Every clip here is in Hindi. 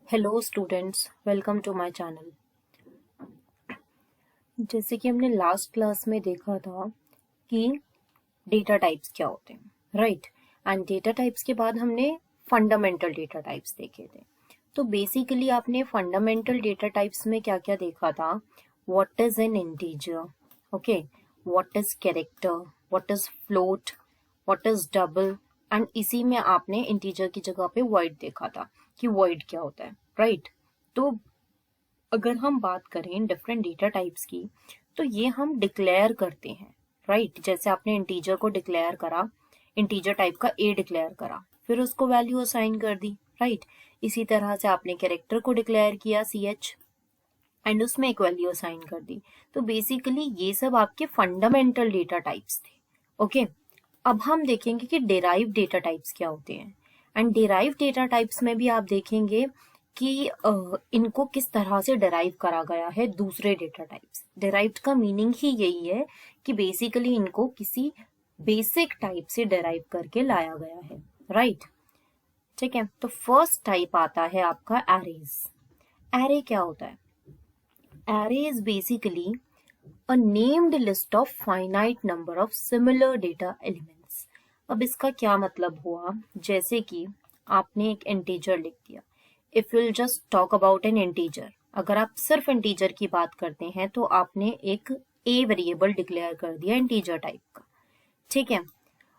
Hello students, welcome to my channel. जैसे कि हमने लास्ट क्लास में देखा था कि डेटा टाइप्स क्या होते हैं, राइट। एंड डेटा टाइप्स के बाद हमने फंडामेंटल डेटा टाइप्स देखे थे। तो बेसिकली आपने फंडामेंटल डेटा टाइप्स में क्या क्या देखा था? What is an integer, okay, what is character, what is float, what is double. And इसी में आपने इंटीजर की जगह पे वॉइड देखा था कि वॉइड क्या होता है, राइट। तो अगर हम बात करें डिफरेंट डेटा टाइप्स की, तो ये हम डिक्लेयर करते हैं, राइट। जैसे आपने इंटीजर को डिक्लेयर करा, इंटीजर टाइप का ए डिक्लेयर करा, फिर उसको वैल्यू असाइन कर दी, राइट। इसी तरह से आपने कैरेक्टर को डिक्लेयर किया सी एच एंड उसमें एक वैल्यू असाइन कर दी। तो बेसिकली ये सब आपके फंडामेंटल डेटा टाइप्स थे, ओके। अब हम देखेंगे कि डेराइव डेटा टाइप्स क्या होते हैं। एंड डेराइव डेटा टाइप्स में भी आप देखेंगे कि इनको किस तरह से डेराइव करा गया है दूसरे डेटा टाइप्स। डेराइव्ड का मीनिंग ही यही है कि बेसिकली इनको किसी बेसिक टाइप से डेराइव करके लाया गया है, राइट। ठीक है, तो फर्स्ट टाइप आता है आपका एरेज। एरे क्या होता है? Array is basically a named list of finite number of similar data elements। अब इसका क्या मतलब हुआ? जैसे कि आपने एक इंटीजर लिख दिया। If you'll just talk about an integer, अगर आप सिर्फ इंटीजर की बात करते हैं तो आपने एक ए वेरिएबल डिक्लेयर कर दिया इंटीजर टाइप का, ठीक है।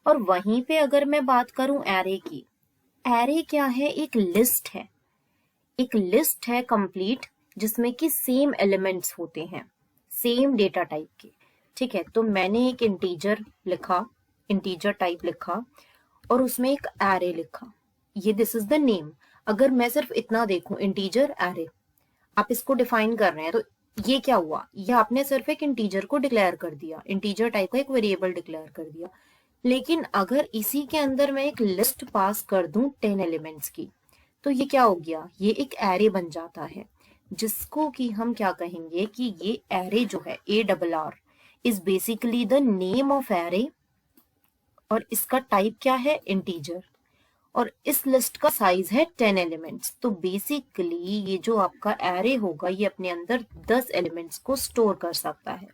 और वहीं पे अगर मैं बात करूं एरे की, एरे क्या है? एक लिस्ट है, एक लिस्ट है कंप्लीट, जिसमें कि सेम एलिमेंट्स होते हैं, सेम डेटा टाइप के, ठीक है। तो मैंने एक इंटीजर लिखा, इंटीजर टाइप लिखा और उसमें एक एरे लिखा, ये दिस इज द नेम। अगर मैं सिर्फ इतना देखूं, इंटीजर एरे, आप इसको डिफाइन कर रहे हैं, तो ये क्या हुआ? ये आपने सिर्फ एक इंटीजर को डिक्लेयर कर दिया, इंटीजर टाइप का एक वेरिएबल डिक्लेयर कर दिया। लेकिन अगर इसी के अंदर मैं एक लिस्ट पास कर दूं 10 एलिमेंट्स की, तो ये क्या हो गया? ये एक एरे बन जाता है, जिसको कि हम क्या कहेंगे कि ये एरे जो है, A double R, is basically the name of array. और इसका टाइप क्या है? इंटीजर। और इस लिस्ट का साइज है 10 एलिमेंट्स। तो बेसिकली ये जो आपका एरे होगा, ये अपने अंदर 10 एलिमेंट्स को स्टोर कर सकता है,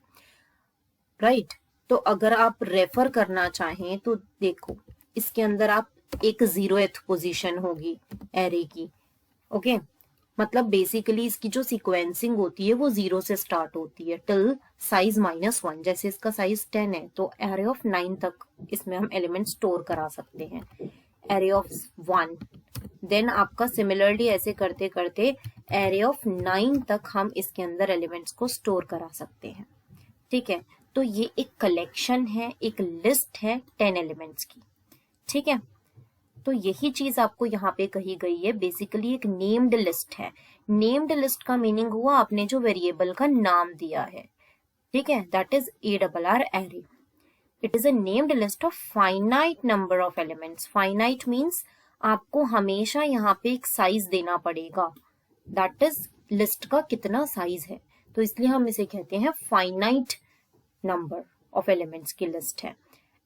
राइट। तो अगर आप रेफर करना चाहें तो देखो, इसके अंदर आप एक 0th पोजीशन होगी एरे की, ओके। मतलब बेसिकली इसकी जो सीक्वेंसिंग होती है वो 0 से स्टार्ट होती है टिल साइज -1। जैसे इसका साइज 10 है तो एरे ऑफ 9 तक इसमें हम एलिमेंट स्टोर करा सकते हैं, एरे ऑफ 1। देन आपका सिमिलरली ऐसे करते करते एरे ऑफ 9 तक हम इसके अंदर एलिमेंट्स को स्टोर करा सकते हैं, ठीक है। तो ये एक कलेक्शन है, एक लिस्ट है 10 एलिमेंट्स की, ठीक है। तो यही चीज आपको यहाँ पे कही गई है, बेसिकली एक नेम्ड लिस्ट है। नेम्ड लिस्ट का मीनिंग हुआ आपने जो वेरिएबल का नाम दिया है, ठीक है, that is A double R array. It is a named list of finite number of elements. Finite means आपको हमेशा यहाँ पे एक साइज देना पड़ेगा, दैट इज लिस्ट का कितना साइज है, तो इसलिए हम इसे कहते हैं फाइनाइट नंबर ऑफ एलिमेंट्स की लिस्ट है।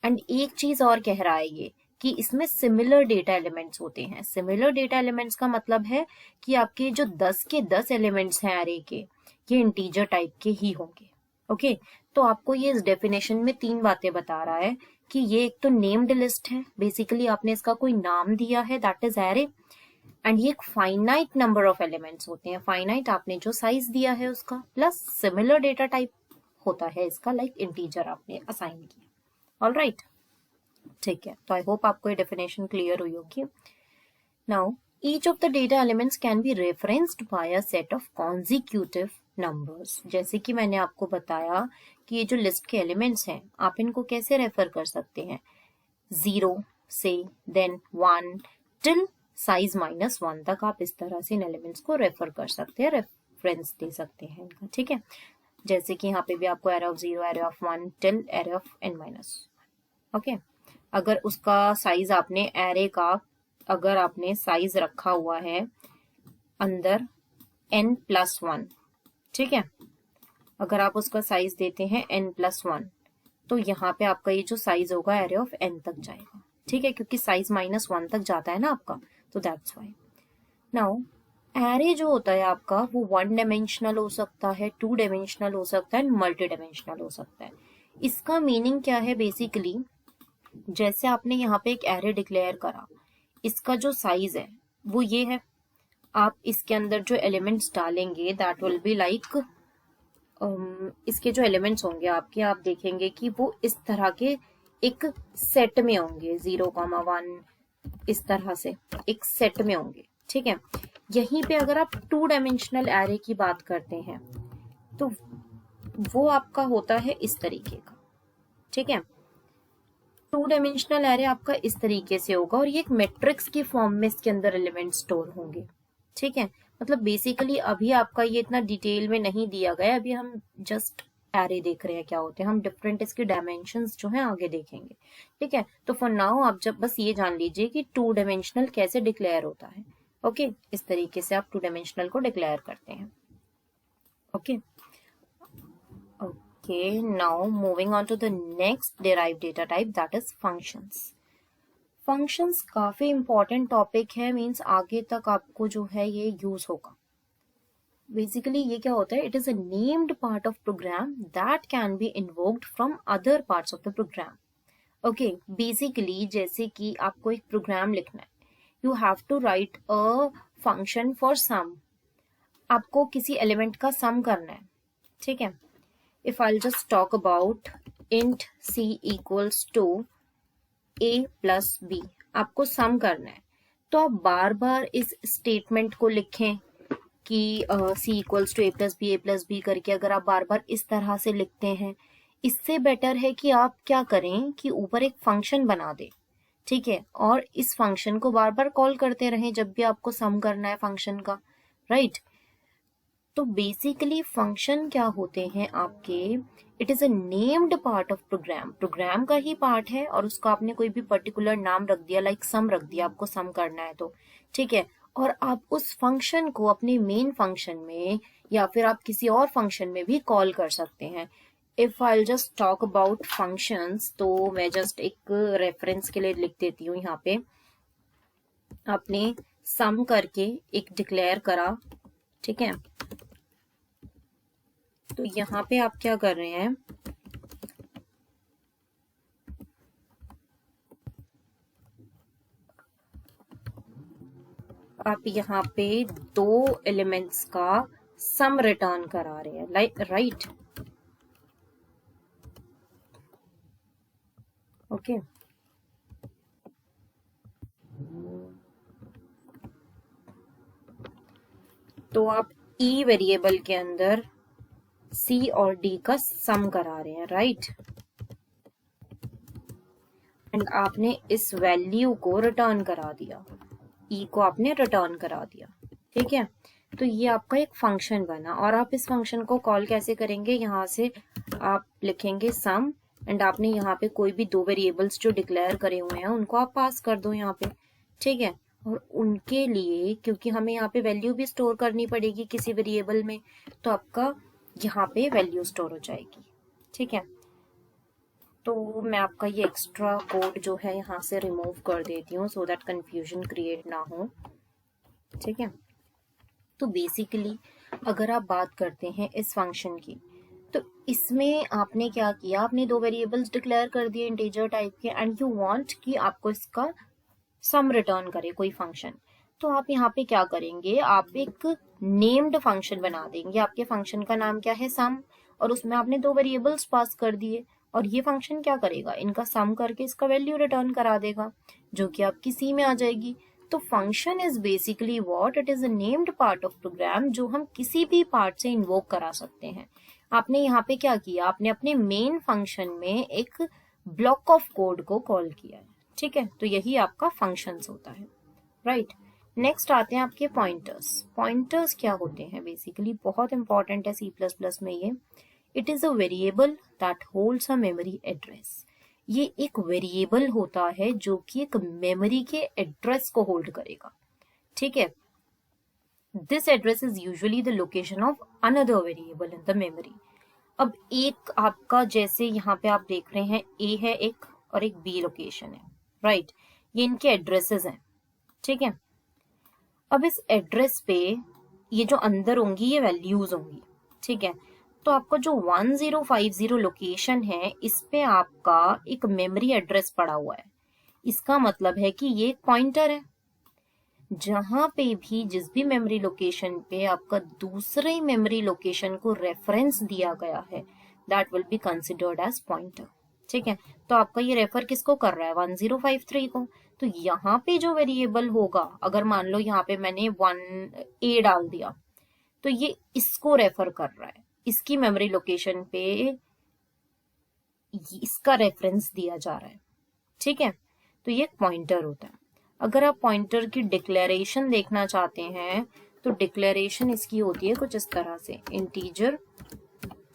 एंड एक चीज और कह रहा है ये कि इसमें सिमिलर डेटा एलिमेंट्स होते हैं। सिमिलर डेटा एलिमेंट्स का मतलब है कि आपके जो 10 के 10 एलिमेंट्स हैं एरे के, ये इंटीजर टाइप के ही होंगे, ओके। तो आपको ये इस डेफिनेशन में 3 बातें बता रहा है कि ये एक तो नेम्ड लिस्ट है, बेसिकली आपने इसका कोई नाम दिया है, दैट इज एरे। एंड ये एक फाइनाइट नंबर ऑफ एलिमेंट्स होते हैं, फाइनाइट आपने जो साइज दिया है उसका, प्लस सिमिलर डेटा टाइप होता है इसका, लाइक इंटीजर आपने असाइन किया, ऑलराइट, ठीक है। तो आई होप आपको ये डेफिनेशन क्लियर हुई होगी। Now each of the data elements can be referenced by a set of consecutive numbers. जैसे कि मैंने आपको बताया कि ये जो लिस्ट के एलिमेंट्स हैं, आप इनको कैसे रेफर कर सकते हैं? 0 से देन 1 टिल साइज -1 तक आप इस तरह से इन एलिमेंट्स को रेफर कर सकते हैं, रेफरेंस दे सकते हैं इनका, ठीक है। जैसे कि यहाँ पे भी आपको array of 0, array of 1 till array of n-1, okay. अगर उसका साइज आपने एरे का, अगर आपने साइज रखा हुआ है अंदर n+1, ठीक है, अगर आप उसका साइज देते हैं n+1, तो यहाँ पे आपका ये जो साइज होगा एरे ऑफ n तक जाएगा, ठीक है, क्योंकि साइज -1 तक जाता है ना आपका, तो दैट्स वाई। नाउ एरे जो होता है आपका वो 1 डायमेंशनल हो सकता है, 2 डायमेंशनल हो सकता है, मल्टी डायमेंशनल हो सकता है। इसका मीनिंग क्या है बेसिकली, जैसे आपने यहाँ पे एक एरे डिक्लेयर करा, इसका जो साइज है वो ये है, आप इसके अंदर जो एलिमेंट्स डालेंगे दैट विल बी लाइक, इसके जो एलिमेंट्स होंगे आपके, आप देखेंगे कि वो इस तरह के एक सेट में होंगे, 0,1 इस तरह से एक सेट में होंगे, ठीक है। यहीं पे अगर आप 2 डायमेंशनल एरे की बात करते हैं तो वो आपका होता है इस तरीके का, ठीक है। 2 डायमेंशनल एरे आपका इस तरीके से होगा और ये एक मैट्रिक्स की फॉर्म में इसके अंदर एलिमेंट स्टोर होंगे, ठीक है। मतलब बेसिकली अभी आपका ये इतना डिटेल में नहीं दिया गया, अभी हम जस्ट एरे देख रहे हैं क्या होते हैं, हम डिफरेंट इसके डायमेंशंस जो है आगे देखेंगे, ठीक है। तो फॉर नाउ आप जब बस ये जान लीजिए कि 2 डायमेंशनल कैसे डिक्लेयर होता है, ओके। इस तरीके से आप 2 डायमेंशनल को डिक्लेयर करते हैं, okay. Okay, now moving on to the next derived data type, that is functions. Functions काफी important topic है, means आगे तक आपको जो है ये use होगा। Basically ये क्या होता है, it is a named part of program that can be invoked from other parts of the program. Okay, basically जैसे कि आपको एक प्रोग्राम लिखना है, you have to write a function for sum. आपको किसी एलिमेंट का सम करना है, ठीक है। If I'll just talk about int c equals to a plus b, आपको सम करना है, तो आप बार बार इस स्टेटमेंट को लिखें कि c equals to a plus b करके, अगर आप बार बार इस तरह से लिखते हैं, इससे बेटर है कि आप क्या करें कि ऊपर एक फंक्शन बना दें, ठीक है, और इस फंक्शन को बार बार कॉल करते रहें जब भी आपको सम करना है फंक्शन का, राइट। तो बेसिकली फंक्शन क्या होते हैं आपके, it is a named part of program, program का ही पार्ट है और उसका आपने कोई भी पर्टिकुलर नाम रख दिया, लाइक सम रख दिया, आपको सम करना है तो, ठीक है। और आप उस फंक्शन को अपने मेन फंक्शन में या फिर आप किसी और फंक्शन में भी कॉल कर सकते हैं। If I just talk about functions, तो मैं जस्ट एक रेफरेंस के लिए लिख देती हूँ यहाँ पे, आपने सम करके एक डिक्लेयर करा, ठीक है। तो यहाँ पे आप क्या कर रहे हैं, आप यहाँ पे 2 एलिमेंट्स का सम रिटर्न करा रहे हैं, लाइक राइट, ओके। तो आप ई वेरिएबल के अंदर C और D का सम करा रहे हैं, राइट, एंड आपने इस वैल्यू को रिटर्न करा दिया, E को आपने रिटर्न करा दिया, ठीक है। तो ये आपका एक फंक्शन बना और आप इस फंक्शन को कॉल कैसे करेंगे, यहाँ से आप लिखेंगे सम एंड आपने यहाँ पे कोई भी 2 वेरिएबल्स जो डिक्लेयर करे हुए हैं उनको आप पास कर दो यहाँ पे, ठीक है। और उनके लिए क्योंकि हमें यहाँ पे वैल्यू भी स्टोर करनी पड़ेगी किसी वेरिएबल में, तो आपका यहाँ पे वैल्यू स्टोर हो जाएगी, ठीक है। तो मैं आपका ये एक्स्ट्रा कोड जो है यहाँ से रिमूव कर देती हूँ सो दैट कंफ्यूजन क्रिएट ना हो, ठीक है। तो बेसिकली अगर आप बात करते हैं इस फंक्शन की, तो इसमें आपने क्या किया, आपने 2 वेरिएबल्स डिक्लेयर कर दिए इंटीजर टाइप के एंड यू वांट कि आपको इसका सम रिटर्न करे कोई फंक्शन, तो आप यहाँ पे क्या करेंगे, आप एक नेम्ड फंक्शन बना देंगे, आपके फंक्शन का नाम क्या है सम, और उसमें आपने 2 वेरिएबल्स पास कर दिए और ये फंक्शन क्या करेगा, इनका सम करके इसका वैल्यू रिटर्न करा देगा जो कि आपकी सी में आ जाएगी। तो function is basically what, it is a named part of program जो हम किसी भी पार्ट से इन्वोक करा सकते हैं। आपने यहाँ पे क्या किया, आपने अपने मेन फंक्शन में एक ब्लॉक ऑफ कोड को कॉल किया है, ठीक है। तो यही आपका फंक्शंस होता है, राइट। नेक्स्ट आते हैं आपके पॉइंटर्स। पॉइंटर्स क्या होते हैं, बेसिकली बहुत इंपॉर्टेंट है C++ में ये। It is a variable that holds a memory address. ये एक वेरिएबल होता है जो कि एक मेमोरी के एड्रेस को होल्ड करेगा, ठीक है। This address is usually the location of another variable in the memory. अब एक आपका जैसे यहाँ पे आप देख रहे हैं A है एक और एक B लोकेशन है, राइट, ये इनके एड्रेसेस हैं, ठीक है। अब इस एड्रेस पे ये जो अंदर होंगी ये वैल्यूज होंगी, ठीक है। तो आपका जो 1050 लोकेशन है, इस पे आपका एक मेमोरी एड्रेस पड़ा हुआ है। इसका मतलब है कि ये एक पॉइंटर है। जहां पे भी जिस भी मेमोरी लोकेशन पे आपका दूसरे मेमोरी लोकेशन को रेफरेंस दिया गया है, that will be considered as pointer, ठीक है। तो आपका ये रेफर किसको कर रहा है, 1053 को। तो यहाँ पे जो वेरिएबल होगा, अगर मान लो यहाँ पे मैंने 1A डाल दिया, तो ये इसको रेफर कर रहा है, इसकी मेमोरी लोकेशन पे इसका रेफरेंस दिया जा रहा है, ठीक है। तो ये पॉइंटर होता है। अगर आप पॉइंटर की डिक्लेरेशन देखना चाहते हैं, तो डिक्लेरेशन इसकी होती है कुछ इस तरह से, इंटीजर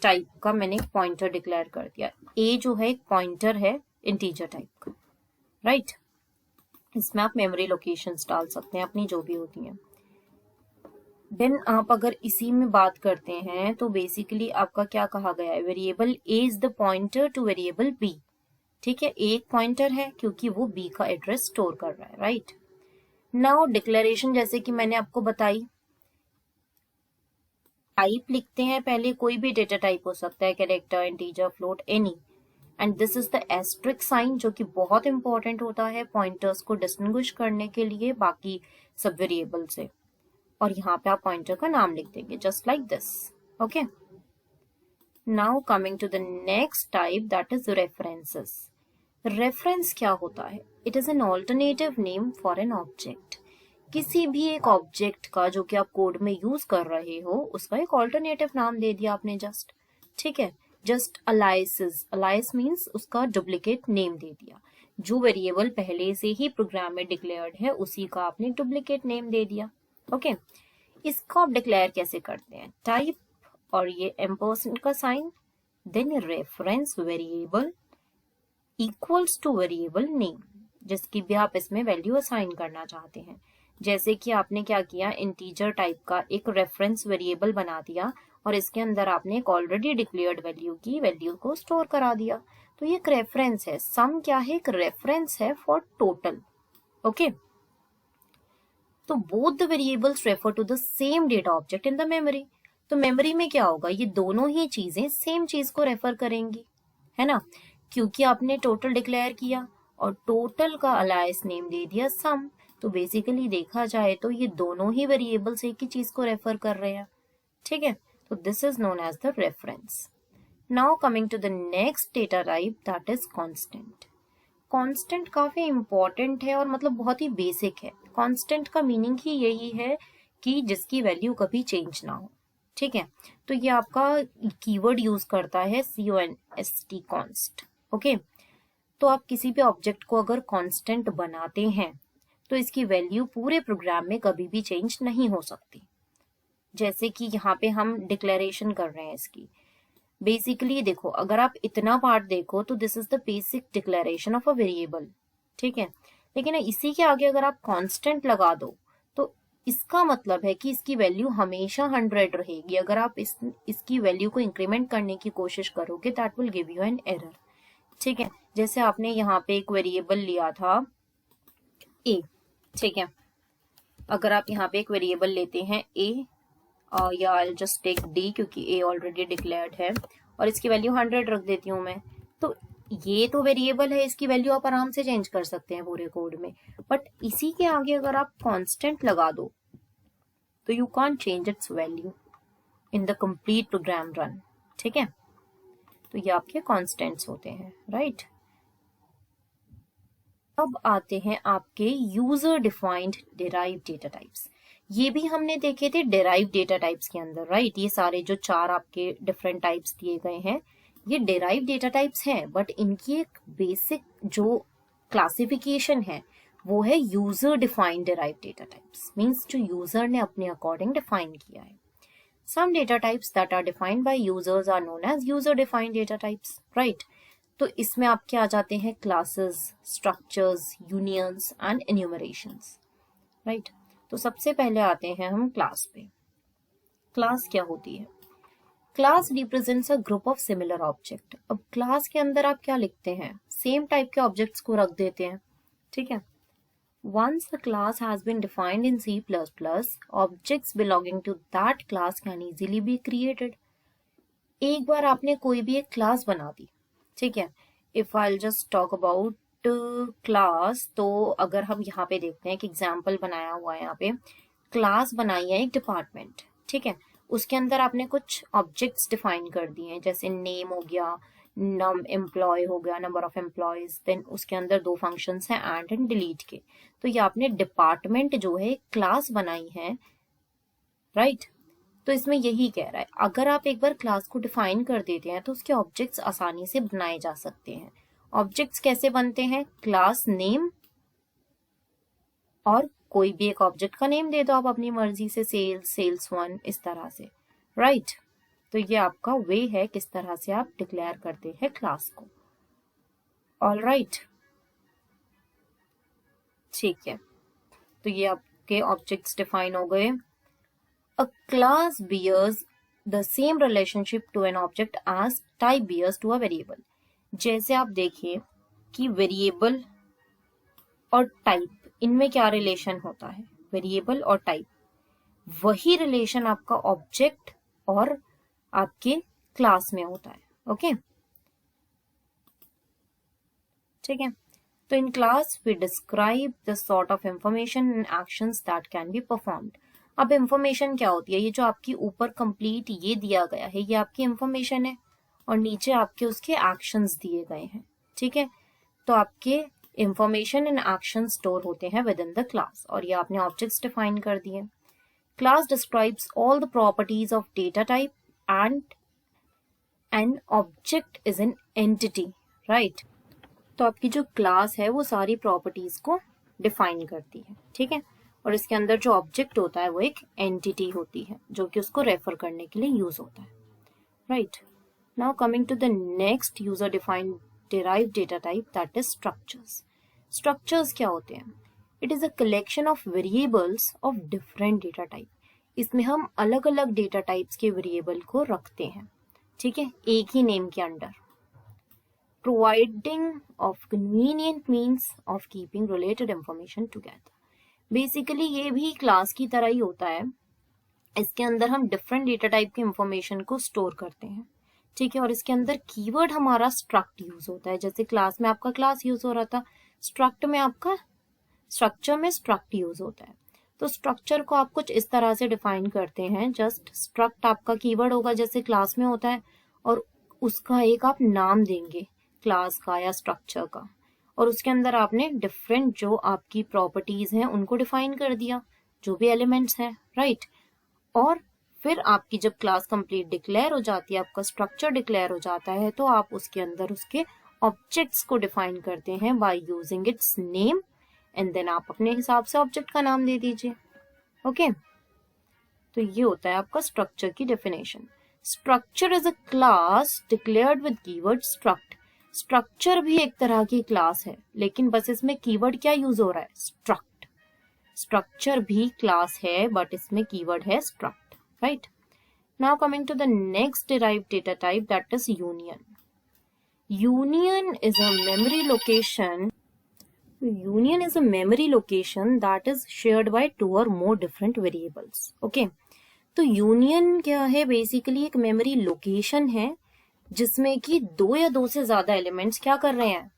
टाइप का मैंने एक पॉइंटर डिक्लेयर कर दिया। ए जो है एक पॉइंटर है इंटीजर टाइप का, राइट। इसमें आप मेमोरी लोकेशंस डाल सकते हैं अपनी जो भी होती हैं। देन आप अगर इसी में बात करते हैं तो बेसिकली आपका क्या कहा गया है, variable A is the pointer to variable B, ठीक है। एक पॉइंटर है क्योंकि वो बी का एड्रेस स्टोर कर रहा है, राइट। नाउ डिक्लेरेशन जैसे कि मैंने आपको बताई, टाइप लिखते हैं पहले, कोई भी डेटा टाइप हो सकता है, character, integer, float, any. And this is the asterisk sign, जो कि बहुत इंपॉर्टेंट होता है पॉइंटर्स को डिस्टिंग्विश करने के लिए बाकी सब वेरिएबल से। और यहाँ पे आप पॉइंटर का नाम लिख देंगे, just like this, okay. Now coming to the next type, that is references. Reference क्या होता है, it is an alternative name for an object. किसी भी एक ऑब्जेक्ट का जो कि आप कोड में यूज कर रहे हो, उसका एक ऑल्टरनेटिव नाम दे दिया आपने जस्ट, ठीक है। जस्ट अलाइसिस, अलाइस मीन्स उसका डुप्लीकेट नेम दे दिया। जो वेरिएबल पहले से ही प्रोग्राम में डिक्लेयर्ड है, उसी का आपने डुप्लीकेट नेम दे दिया, ओके। इसको आप डिक्लेयर कैसे करते हैं, टाइप और ये एम्परसेंड का sign, then reference variable equals to variable name, जिसकी भी आप इसमें वैल्यू असाइन करना चाहते हैं। जैसे कि आपने क्या किया, इंटीजर टाइप का एक रेफरेंस वेरिएबल बना दिया और इसके अंदर आपने एक ऑलरेडी डिक्लेयर्ड वैल्यू की वैल्यू को स्टोर करा दिया। तो ये एक रेफरेंस है। सम क्या है, एक रेफरेंस है फॉर टोटल, ओके। तो both the variables refer to the same data object in the memory. तो मेमोरी में क्या होगा, ये दोनों ही चीजें सेम चीज को रेफर करेंगी, है ना, क्योंकि आपने टोटल डिक्लेयर किया और टोटल का अलाइस नेम दे दिया सम। तो बेसिकली देखा जाए तो ये दोनों ही वेरिएबल्स एक ही चीज को रेफर कर रहे हैं, ठीक है। तो this is known as the reference. Now coming to the next data type, that is constant. Constant काफी इंपॉर्टेंट है और मतलब बहुत ही बेसिक है। कांस्टेंट का मीनिंग ही यही है कि जिसकी वैल्यू कभी चेंज ना हो, ठीक है। तो ये आपका कीवर्ड यूज करता है CONST, कॉन्स्ट, ओके। तो आप किसी भी ऑब्जेक्ट को अगर कांस्टेंट बनाते हैं तो इसकी वैल्यू पूरे प्रोग्राम में कभी भी चेंज नहीं हो सकती। जैसे कि यहाँ पे हम डिक्लेरेशन कर रहे हैं इसकी, बेसिकली देखो, अगर आप इतना पार्ट देखो तो this is the basic declaration of a variable, ठीक है। लेकिन इसी के आगे अगर आप कांस्टेंट लगा दो तो इसका मतलब है कि इसकी वैल्यू हमेशा 100 रहेगी। अगर आप इसकी वैल्यू को इंक्रीमेंट करने की कोशिश करोगे, that will give you an error, ठीक है। जैसे आपने यहाँ पे एक वेरिएबल लिया था ए, ठीक है। अगर आप यहाँ पे एक वेरिएबल लेते हैं ए, या आई जस्ट टेक डी क्योंकि ए ऑलरेडी डिक्लेयर्ड है, और इसकी वैल्यू 100 रख देती हूँ मैं, तो ये तो वेरिएबल है, इसकी वैल्यू आप आराम से चेंज कर सकते हैं पूरे कोड में। बट इसी के आगे अगर आप कांस्टेंट लगा दो तो you can't change it's value in the complete program run, ठीक है। तो ये आपके कांस्टेंट्स होते हैं, राइट। अब आते हैं आपके user defined derived data types. ये भी हमने देखे थे डिराइव्ड डेटा टाइप्स के अंदर, राइट। ये सारे जो 4 आपके डिफरेंट टाइप्स दिए गए हैं, ये डिराइव्ड डेटा टाइप्स हैं, बट इनकी एक बेसिक जो क्लासिफिकेशन है वो है user defined derived data types, means जो यूजर ने अपने अकॉर्डिंग डिफाइन किया है। Some data types that are defined by users are known as user defined data types, right? तो इसमें आपके आ जाते हैं classes, structures, unions and enumerations, right. तो सबसे पहले आते हैं हम क्लास पे। क्लास क्या होती है, class represents a group of similar object. अब क्लास के अंदर आप क्या लिखते हैं, सेम टाइप के ऑब्जेक्ट्स को रख देते हैं, ठीक है। Once the class has been defined in C++, objects belonging to that class can easily be created. एक बार आपने कोई भी एक क्लास बना दी, ठीक है. If I just talk about class, तो अगर हम यहाँ पे देखते हैं कि एग्जाम्पल बनाया हुआ है, यहाँ पे क्लास बनाई है एक डिपार्टमेंट, ठीक है. उसके अंदर आपने कुछ ऑब्जेक्ट्स डिफाइन कर दिए हैं, जैसे नेम हो गया, एम्प्लॉय हो गया, नंबर ऑफ एम्प्लॉयज, देन उसके अंदर दो फंक्शंस हैं ऐड एंड डिलीट के. तो ये आपने डिपार्टमेंट जो है क्लास बनाई है, राइट. तो इसमें यही कह रहा है, अगर आप एक बार क्लास को डिफाइन कर देते हैं तो उसके ऑब्जेक्ट्स आसानी से बनाए जा सकते हैं. ऑब्जेक्ट्स कैसे बनते हैं? क्लास नेम और कोई भी एक ऑब्जेक्ट का नेम दे दो आप अपनी मर्जी से, सेल्स1, इस तरह से, राइट. तो ये आपका वे है किस तरह से आप डिक्लेयर करते हैं क्लास को. ऑल राइट, ठीक है. तो ये आपके ऑब्जेक्ट्स डिफाइन हो गए. A class bears the same relationship to an object as type bears to a variable. जैसे आप देखिए कि वेरिएबल और टाइप, इनमें क्या रिलेशन होता है? वेरिएबल और टाइप, वही रिलेशन आपका ऑब्जेक्ट और आपके क्लास में होता है. ओके, ठीक है. तो in class we describe the sort of information and actions that can be performed. अब इंफॉर्मेशन क्या होती है? ये जो आपकी ऊपर कंप्लीट ये दिया गया है, ये आपकी इंफॉर्मेशन है, और नीचे आपके उसके एक्शंस दिए गए हैं, ठीक है. तो आपके इंफॉर्मेशन एंड एक्शन स्टोर होते हैं विद इन द क्लास, और ये आपने ऑब्जेक्ट्स डिफाइन कर दिए. Class describes all the properties of data type and an object is an entity, right. तो आपकी जो क्लास है वो सारी प्रॉपर्टीज को डिफाइन करती है, ठीक है. और इसके अंदर जो ऑब्जेक्ट होता है वो एक एंटिटी होती है जो कि उसको रेफर करने के लिए यूज होता है, right. Now coming to the next user defined derived data type, that is structures. Structures क्या होते हैं? It is a collection of variables of different data type. इसमें हम अलग अलग डेटा टाइप्स के वेरिएबल को रखते हैं, ठीक है, एक ही नेम के under. Providing of convenient means of keeping related information together. Basically ये भी क्लास की तरह ही होता है. इसके अंदर हम डिफरेंट डेटा टाइप की इंफॉर्मेशन को स्टोर करते हैं, ठीक है. और इसके अंदर कीवर्ड हमारा स्ट्रक्ट यूज होता है. जैसे क्लास में आपका क्लास यूज हो रहा था, स्ट्रक्ट में आपका स्ट्रक्चर में स्ट्रक्ट यूज होता है. तो स्ट्रक्चर को आप कुछ इस तरह से डिफाइन करते हैं, जस्ट स्ट्रक्ट आपका कीवर्ड होगा जैसे क्लास में होता है, और उसका एक आप नाम देंगे क्लास का या स्ट्रक्चर का, और उसके अंदर आपने डिफरेंट जो आपकी प्रॉपर्टीज हैं उनको डिफाइन कर दिया, जो भी एलिमेंट्स हैं, राइट. और फिर आपकी जब क्लास कंप्लीट डिक्लेयर हो जाती है, आपका स्ट्रक्चर डिक्लेयर हो जाता है, तो आप उसके अंदर उसके ऑब्जेक्ट्स को डिफाइन करते हैं by using its name, and then आप अपने हिसाब से ऑब्जेक्ट का नाम दे दीजिए. ओके, तो ये होता है आपका स्ट्रक्चर की definition. Structure is a class declared with keyword struct. Structure भी एक तरह की क्लास है, लेकिन बस इसमें कीवर्ड क्या यूज हो रहा है? स्ट्रक्ट. स्ट्रक्चर भी क्लास है बट इसमें कीवर्ड है struct, right. Now coming to the next derived data type, that is union. Union is a memory location. Union is a memory location that is shared by two or more different variables. Okay, तो यूनियन क्या है? बेसिकली एक मेमोरी लोकेशन है जिसमें कि दो या दो से ज्यादा एलिमेंट्स क्या कर रहे हैं?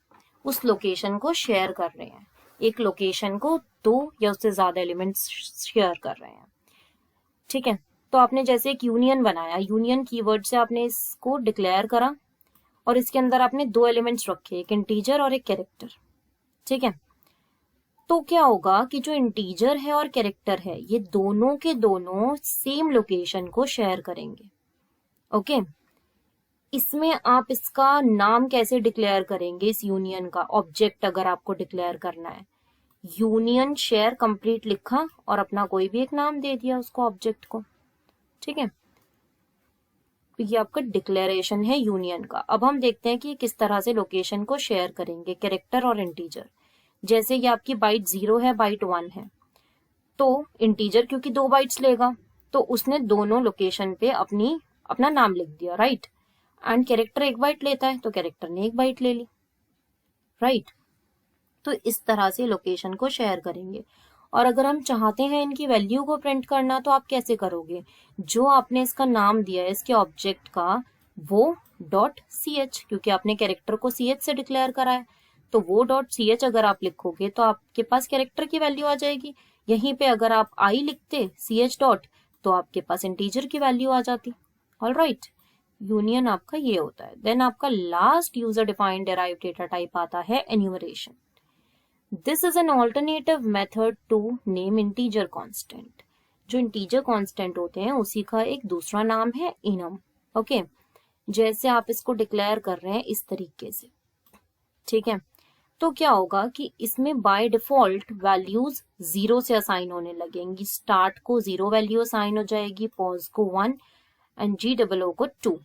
उस लोकेशन को शेयर कर रहे हैं. एक लोकेशन को दो या उससे ज्यादा एलिमेंट्स शेयर कर रहे हैं, ठीक है. तो आपने जैसे एक यूनियन बनाया, यूनियन कीवर्ड से आपने इसको डिक्लेयर करा, और इसके अंदर आपने दो एलिमेंट्स रखे, एक इंटीजर और एक कैरेक्टर, ठीक है. तो क्या होगा कि जो इंटीजर है और कैरेक्टर है, ये दोनों के दोनों सेम लोकेशन को शेयर करेंगे. ओके, इसमें आप इसका नाम कैसे डिक्लेयर करेंगे? इस यूनियन का ऑब्जेक्ट अगर आपको डिक्लेयर करना है, यूनियन शेयर कंप्लीट लिखा और अपना कोई भी एक नाम दे दिया उसको, ऑब्जेक्ट को, ठीक है. तो ये आपका डिक्लेरेशन है यूनियन का. अब हम देखते हैं कि किस तरह से लोकेशन को शेयर करेंगे, कैरेक्टर और इंटीजर. जैसे ये आपकी बाइट 0 है, बाइट 1 है, तो इंटीजर क्योंकि 2 बाइट्स लेगा, तो उसने दोनों लोकेशन पे अपना नाम लिख दिया, राइट. एंड कैरेक्टर 1 बाइट लेता है, तो कैरेक्टर ने 1 बाइट ले ली, राइट. तो इस तरह से लोकेशन को शेयर करेंगे। और अगर हम चाहते हैं इनकी वैल्यू को प्रिंट करना तो आप कैसे करोगे, जो आपने इसका नाम दिया है इसके ऑब्जेक्ट का वो .ch, क्योंकि आपने कैरेक्टर को ch से डिक्लेयर करा है, तो वो .ch अगर आप लिखोगे तो आपके पास कैरेक्टर की वैल्यू आ जाएगी। यहीं पे अगर आप i लिखते ch डॉट तो आपके पास इंटीजर की वैल्यू आ जाती। ऑलराइट, यूनियन आपका ये होता है। देन आपका last user defined derive data type आता है enumeration. This is an alternative method to name integer constant. जो इंटीजर कांस्टेंट होते हैं उसी का एक दूसरा नाम है इनम। ओके, जैसे आप इसको डिक्लेयर कर रहे हैं इस तरीके से, ठीक है। तो क्या होगा कि इसमें बाय डिफॉल्ट वैल्यूज 0 से असाइन होने लगेंगी। स्टार्ट को 0 वैल्यू असाइन हो जाएगी, पॉज को 1 एंड GOO को 2।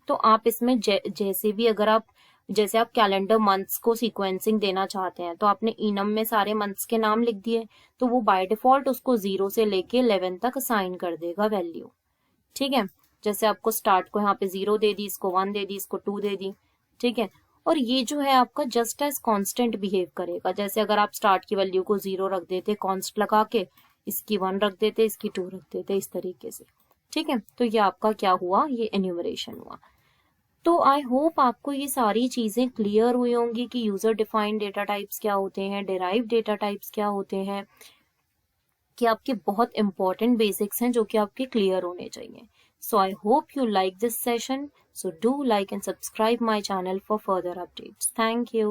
तो आप इसमें जैसे भी अगर आप जैसे आप कैलेंडर मंथ्स को सीक्वेंसिंग देना चाहते हैं तो आपने इनम में सारे मंथ्स के नाम लिख दिए, तो वो बाय डिफॉल्ट उसको 0 से लेके 11 तक असाइन कर देगा वैल्यू, ठीक है। जैसे आपको स्टार्ट को यहाँ पे 0 दे दी, इसको 1 दे दी, इसको 2 दे दी, ठीक है। और ये जो है आपका जस्ट एज कांस्टेंट बिहेव करेगा। जैसे अगर आप स्टार्ट की वैल्यू को 0 रख देते कॉन्स्ट लगा के, इसकी 1 रख देते, इसकी 2 रख देते, इस तरीके से, ठीक है। तो ये आपका क्या हुआ, ये एन्यूमरेशन हुआ। तो आई होप आपको ये सारी चीजें क्लियर हुई होंगी कि यूजर डिफाइंड डेटा टाइप्स क्या होते हैं, डेराइव डेटा टाइप्स क्या होते हैं, कि आपके बहुत इंपॉर्टेंट बेसिक्स हैं जो कि आपके क्लियर होने चाहिए। So I hope you like this session. So do like and subscribe my channel for further updates. Thank you.